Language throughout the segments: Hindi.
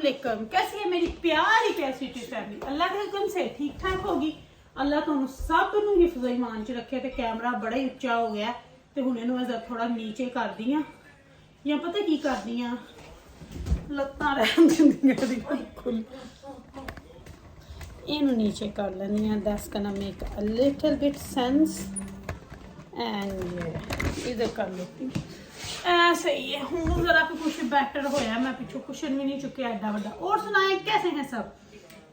वालेकुम। कैसी है मेरी प्यारी प्यारी फैमिली? अल्लाह के हुक्म से ठीक ठाक होगी। अल्लाह तुहानू सब नू हिफ्ज़ ईमान च रखे। ते कैमरा बड़ा ही उच्चा हो गया ते हुण इहनू मैं थोड़ा नीचे कर दी हां, या पता की कर दी हां, लत्तां रहन दिंदियां बिल्कुल। इहनू नीचे कर लैनी हां। That's gonna make a little bit sense and इधर कर लेती हूँ। सही है। हूँ जरा कुछ बेटर होया, मैं पिछू कुशन भी नहीं चुके एडा वड्डा। और सुनाए कैसे हैं सब?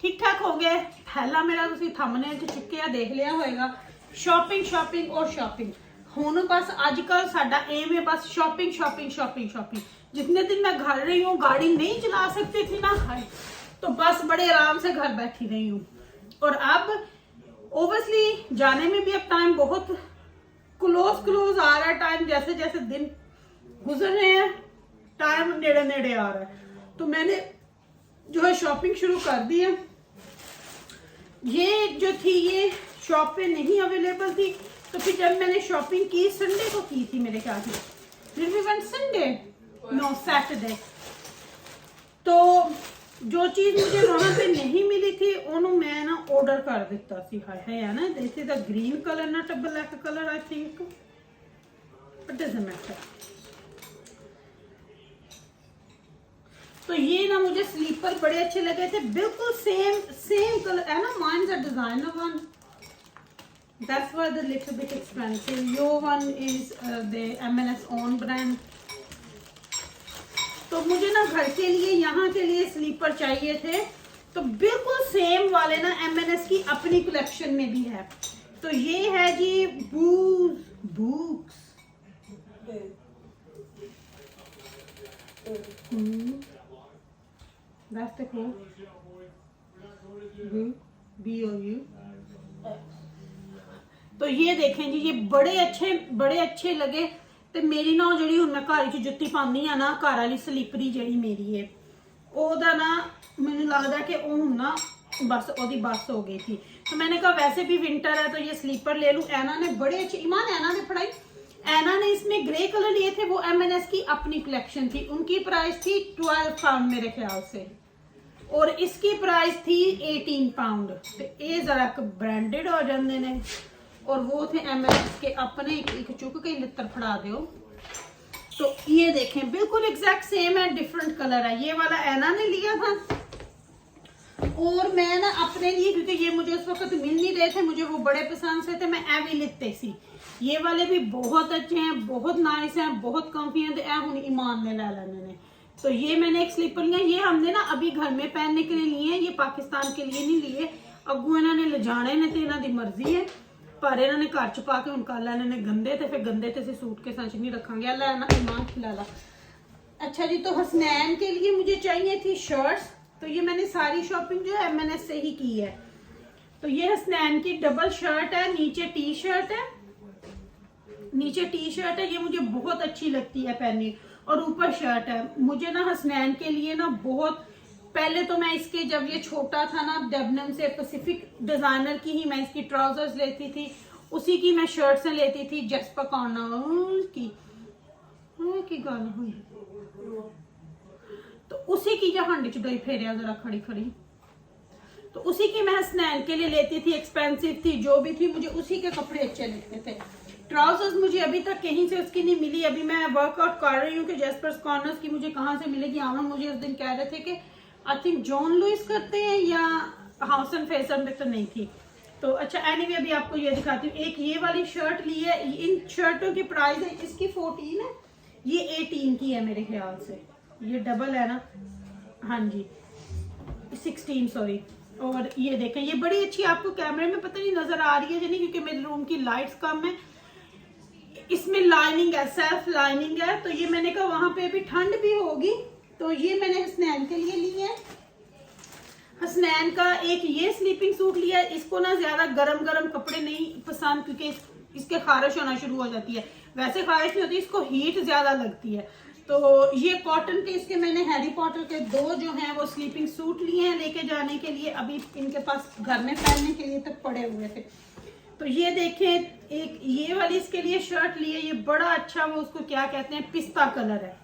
ठीक ठाक हो गए? पहला मेरा तुसी थंबनेल च चुके देख लिया होएगा, शॉपिंग शॉपिंग और शॉपिंग। हुण बस आजकल साडा एम है बस शॉपिंग शॉपिंग शॉपिंग शॉपिंग। जितने दिन मैं घर रही हूँ, गाड़ी नहीं चला सकती थी ना, हाय, तो बस बड़े आराम से घर बैठी रही हूँ। और अब ओबियसली जाने में भी अब टाइम बहुत क्लोज आ रहा है। टाइम जैसे जैसे दिन गुजर रहे हैं, टाइम नेड़े नेड़े आ रहा है। तो मैंने जो है शॉपिंग शुरू कर दी है। ये जो थी ये शॉप पे नहीं अवेलेबल थी, तो फिर जब मैंने शॉपिंग की संडे को की थी मेरे ख्याल से, संडे नो सैटरडे। तो जो चीज मुझे वहां पे नहीं मिली थी उन्होंने मैं ना ऑर्डर कर दिता सी। है ना, this is the green colour not a black colour I think, but doesn't matter. तो ये ना मुझे स्लीपर बड़े अच्छे लगे थे, बिल्कुल सेम कलर है ना, mine is a designer one, that's why the little bit expensive. Your one is the M&S own brand. तो मुझे ना घर के लिए यहाँ के लिए स्लीपर चाहिए थे, तो बिल्कुल सेम वाले ना M&S की अपनी कलेक्शन में भी है। तो ये है जी books That's the code. BOU. तो ये देखें जी, ये बड़े अच्छे लगे। ते मेरी ना जी हुण मैं घर च जुत्ती पानी आ ना, घर वाली स्लीपरी जी मेरी है ओदा ना, मैनू लगता कि वो हुण ना बस ओदी बस हो गई थी। तो मैंने कहा वैसे भी विंटर है तो ये स्लीपर ले लूं। ऐना ने बड़े अच्छे, ईमान ऐना ने पढ़ाई, ऐना ने इसमें ग्रे कलर लिए थे, वो M&S की अपनी कलेक्शन थी। उनकी प्राइस थी 12 पाउंड मेरे ख्याल से, और इसकी प्राइस थी 18 पाउंड। तो ये जरा ब्रांडेड हो जाते हैं, और वो थे M&S के अपने। एक चुक के लित्र फड़ा दो। तो ये देखें बिल्कुल एग्जैक्ट सेम है, डिफरेंट कलर है। ये वाला ऐना ने लिया था, और मैं ना अपने लिए, क्योंकि ये मुझे उस वक्त मिल नहीं रहे थे, मुझे वो बड़े पसंद से थे, मैं एवी लिते सी। ये वाले भी बहुत अच्छे हैं, बहुत नाइस हैं, बहुत कम्फी हैं। तो ए हुण ईमान ने लै लैने ने। तो ये मैंने एक स्लीपर लिया, ये हमने ना अभी घर में पहनने के लिए लिए हैं, ये पाकिस्तान के लिए नहीं लिए। अगू इन्होंने ले जाने ने तो इन्हों की मर्जी है, पर इन्होंने घर च पा के हुण कल इन्होंने गंदे, तो फिर गंदे तो सूट के सच नहीं रखांगे। लैना ईमान खिला ला। अच्छा जी, तो हसनैन के लिए मुझे चाहिए थी शर्ट्स। तो ये मैंने सारी शॉपिंग जो है M&S से ही की है। तो ये हसनैन की डबल शर्ट है, नीचे टी शर्ट है, ये मुझे बहुत अच्छी लगती है पहननी, और ऊपर शर्ट है। मुझे ना हसनैन के लिए ना बहुत, पहले तो मैं इसके जब ये छोटा था ना, डेबनम से पैसिफिक डिजाइनर की ही मैं इसकी ट्राउजर्स लेती थी, उसी की मैं शर्ट्स लेती थी। जस्पर कॉर्नर की गाना हुई, तो उसी की जो हंडी च डोई फेरिया जरा खड़ी खड़ी, तो उसी की मैं हसनैन के लिए लेती थी। एक्सपेंसिव थी जो भी थी, मुझे उसी के कपड़े अच्छे लगते थे। ट्राउजर्स मुझे अभी तक कहीं से उसकी नहीं मिली। अभी मैं वर्कआउट कर रही हूँ कि जैस्पर्स कॉर्नर्स की मुझे कहाँ से मिलेगी। आमन मुझे उस दिन कह रहे थे कि आई थिंक जॉन लुइस करते हैं या हाउस एंड फेसन में, तो नहीं थी। तो अच्छा, एनीवे अभी आपको ये दिखाती हूँ। एक ये वाली शर्ट ली है, इन शर्टों की प्राइस है, इसकी 14 है, ये 18 की है मेरे ख्याल से। ये डबल है ना, हाँ जी 16 सॉरी। और ये देखें, ये बड़ी अच्छी, आपको कैमरे में पता नहीं नजर आ रही है नहीं, क्योंकि मेरे रूम की लाइट्स कम है। इसमें लाइनिंग है, सेल्फ लाइनिंग है। तो ये मैंने कहा वहां पे भी ठंड भी होगी, तो ये मैंने हसनैन के लिए ली है। हसनैन का एक ये स्लीपिंग सूट लिया। इसको ना ज्यादा गरम गरम कपड़े नहीं पसंद, क्योंकि इसके खारिश होना शुरू हो जाती है। वैसे खारिश नहीं होती, इसको हीट ज्यादा लगती है। तो ये कॉटन के इसके मैंने हैरी पॉटर के 2 जो हैं वो स्लीपिंग सूट लिए हैं लेके जाने के लिए। अभी इनके पास घर में पहनने के लिए तक पड़े हुए थे। तो ये देखें, एक ये वाली इसके लिए शर्ट ली है, ये बड़ा अच्छा, वो उसको क्या कहते हैं, पिस्ता कलर है।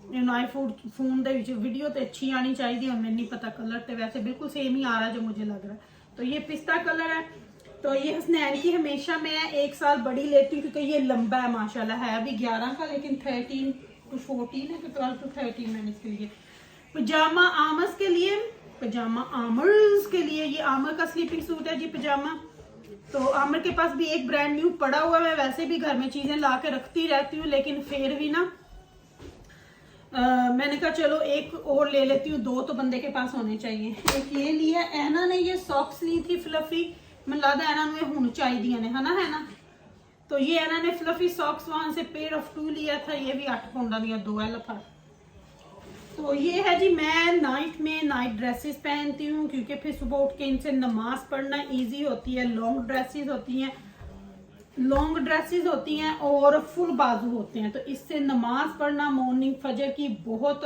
फोन ਦੇ ਵਿੱਚ वीडियो तो अच्छी आनी चाहिए, हमें नहीं पता कलर तो वैसे बिल्कुल सेम ही आ रहा जो मुझे लग रहा है। तो ये पिस्ता कलर है। तो ये हसनैन की हमेशा मैं 1 साल बड़ी लेती हूँ क्योंकि ये लंबा है माशाल्लाह, है अभी 11 का लेकिन 13 to 14 है कि 12 to 13 मैंने इसके लिए। पजामा आमर्स के लिए, पजामा आमर्स के लिए ये आमर का स्लीपिंग सूट है जी पजामा। तो आमर के पास भी एक ब्रांड न्यू पड़ा हुआ है। मैं वैसे भी घर में चीजें ला के रखती रहती हूँ लेकिन फिर भी ना मैंने कहा चलो एक और ले लेती हूँ, 2 तो बंदे के पास होने चाहिए। एक ये लिया ऐना ने, ये सॉक्स ली थी फ्लफी, मैं लगता ऐना ने हुन चाहिए ने है ना। तो ये ऐना ने फ्लफी सॉक्स वहां से पेयर ऑफ 2 लिया था, ये भी 8 पाउंड दिया 2 है लफा। तो ये है जी, मैं नाइट में नाइट ड्रेसेस पहनती हूँ क्योंकि फिर सुबह उठ के इनसे नमाज पढ़ना इजी होती है। लॉन्ग ड्रेसेस होती हैं और फुल बाजू होते हैं, तो इससे नमाज पढ़ना मॉर्निंग फजर की बहुत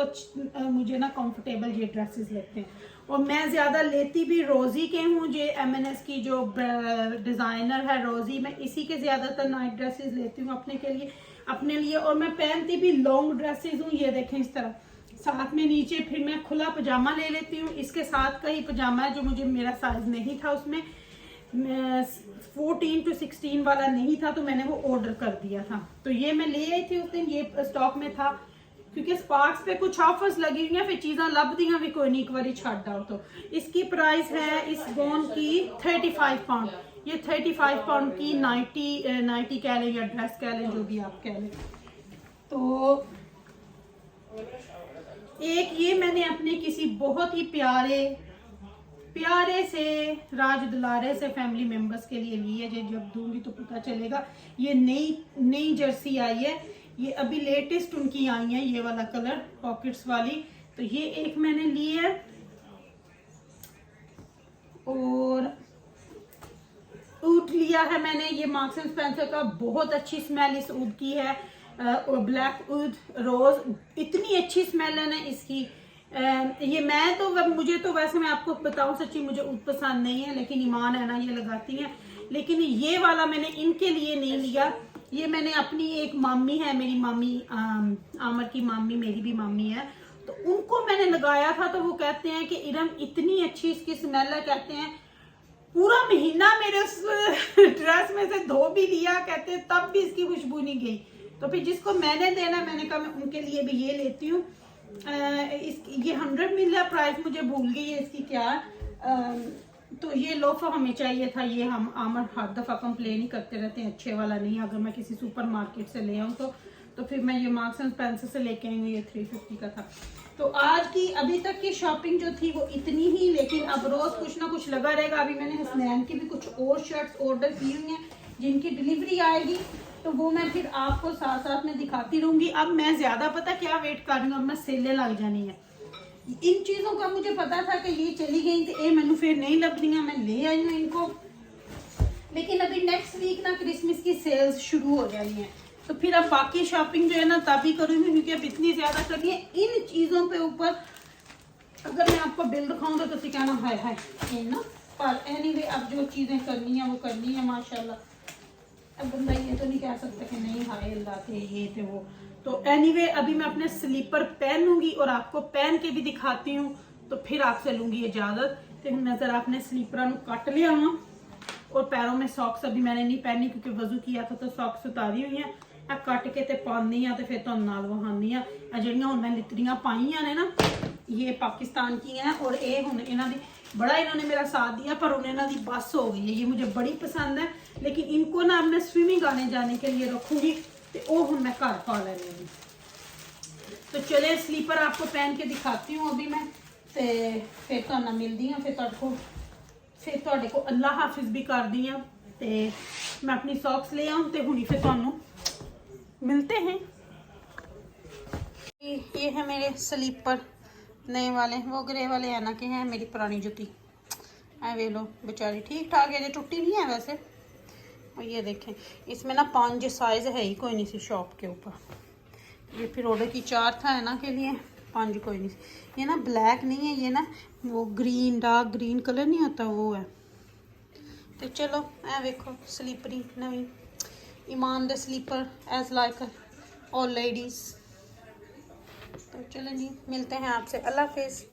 मुझे ना कंफर्टेबल ये ड्रेसेस लगते हैं। और मैं ज़्यादा लेती भी रोज़ी के हूँ, जो M&S की जो डिज़ाइनर है रोज़ी, मैं इसी के ज़्यादातर नाइट ड्रेसेस लेती हूँ अपने लिए। और मैं पहनती भी लॉन्ग ड्रेसेस हूँ, ये देखें इस तरह, साथ में नीचे फिर मैं खुला पजामा ले लेती हूँ। इसके साथ का ही पजामा है जो मुझे, मेरा साइज नहीं था उसमें, 14 to 16 वाला नहीं था तो मैंने वो ऑर्डर कर दिया था। तो ये मैं ले आई थी उस दिन, ये स्टॉक में था क्योंकि स्पार्क्स पे कुछ ऑफर्स लगी हुई हैं, फिर चीज़ा लभ दी भी कोई नहीं, एक बार छट आओ। तो इसकी प्राइस है इस गोन की 35 पाउंड। ये 35 पाउंड की नाइटी कह लें या ड्रेस कह लें, जो भी आप कह लें। तो एक ये मैंने अपने किसी बहुत ही प्यारे से राज दुलारे से फैमिली मेंबर्स के लिए ली है, जब दूंगी तो पता चलेगा। ये नई जर्सी आई है, ये अभी लेटेस्ट उनकी आई है, ये वाला कलर पॉकेट्स वाली। तो ये एक मैंने ली है। और ऊद लिया है मैंने, ये मार्क्स एंड स्पेंसर का, बहुत अच्छी स्मेल इस ऊद की है, ब्लैक ऊद रोज, इतनी अच्छी स्मेल है ना इसकी। ये मुझे तो वैसे मैं आपको बताऊं सच्ची मुझे ऊद पसंद नहीं है, लेकिन ईमान है ना ये लगाती हैं। लेकिन ये वाला मैंने इनके लिए नहीं लिया, ये मैंने अपनी एक मामी है, मेरी मामी आमर की मामी, मेरी भी मामी है, तो उनको मैंने लगाया था। तो वो कहते हैं कि इरम इतनी अच्छी इसकी स्मेल है, कहते हैं पूरा महीना मेरे उस ड्रेस में से धो भी लिया, कहते हैं तब भी इसकी खुशबू नहीं गई। तो फिर जिसको मैंने देना, मैंने कहा मैं उनके लिए भी ये लेती हूँ। ये 100 मिल है, प्राइस मुझे भूल गई है इसकी क्या। तो ये लोफा हमें चाहिए था, ये हम आमर हर दफ़ा कंप्लेन ही करते रहते हैं अच्छे वाला नहीं, अगर मैं किसी सुपर मार्केट से ले आऊँ तो फिर मैं ये मार्क्स एंड स्पेंसर से लेके आई हूँ, ये 350 का था। तो आज की अभी तक की शॉपिंग जो थी वो इतनी ही, लेकिन अब रोज़ कुछ ना कुछ लगा रहेगा। अभी मैंने हसनैन की भी कुछ और शर्ट्स ऑर्डर की हुई हैं जिनकी डिलीवरी आएगी, तो वो मैं फिर आपको साथ साथ में दिखाती रहूँगी। अब मैं ज़्यादा पता क्या वेट कर रही हूँ, अब मैं सेलें लग जानी है। इन चीज़ों का मुझे पता था कि ये चली गई तो ये मैंने फिर नहीं लभ रही, मैं ले आई हूँ इनको। लेकिन अभी नेक्स्ट वीक ना क्रिसमस की सेल्स शुरू हो जानी है, तो फिर अब बाकी शॉपिंग जो है ना तभी करूँगी, क्योंकि अब इतनी ज़्यादा करनी है इन चीज़ों पे ऊपर। अगर मैं आपको बिल दिखाऊँ तो कहना है ये ना, पर एनीवे अब जो चीज़ें करनी है वो करनी है माशाल्लाह। अब बंदा ये तो नहीं कह सकता कि नहीं हाय अल्लाह थे ये थे वो। तो एनीवे अभी मैं अपने स्लीपर पहनूंगी और आपको पहन के भी दिखाती हूँ, तो फिर आपसे लूंगी इजाज़त। तो नज़र आपने स्लीपर कट लिया हुआ, और पैरों में सॉक्स अभी मैंने नहीं पहनी क्योंकि वजू किया था तो सॉक्स उतारी हुई हैं। कट के ते पानी तो फिर तुम नाल वहानी जड़ियाँ हूँ मैं लितरियाँ पाइया ने ना, ये पाकिस्तान की हैं, और ये हूँ इन्हों की बड़ा इन्होंने मेरा साथ दिया, पर उन्हें इन्हों की बस हो गई है। ये मुझे बड़ी पसंद है, लेकिन इनको ना अब मैं स्विमिंग आने जाने के लिए रखूँगी, तो वो हूँ मैं घर पा लेनी। तो चले स्लीपर आपको पहन के दिखाती हूँ अभी मैं, तो फिर तो मिलती हूँ, फिर तुहाडे को अल्लाह हाफिज भी कर दी हूँ। तो मैं अपनी सॉक्स ले आऊँ तो हुणी फिर तुहानू मिलते हैं। ये है मेरे स्लीपर नए वाले, वो ग्रे वाले है ना कि हैं मेरी पुरानी जुती, ऐ वे लो बेचारी ठीक ठाक है, टुट्टी नहीं है वैसे। और ये देखें इसमें ना 5 साइज़ है ही कोई नहीं सी शॉप के ऊपर, ये फिर ऑर्डर की 4 था है ना के लिए, 5 कोई नहीं। ये ना ब्लैक नहीं है, ये ना वो ग्रीन डार्क ग्रीन कलर नहीं होता वो है। तो चलो ऐ वेखो स्लीपरी नवी ईमान the slipper as like all ladies. तो चलो जी, मिलते हैं आपसे। अल्लाह हाफिज़।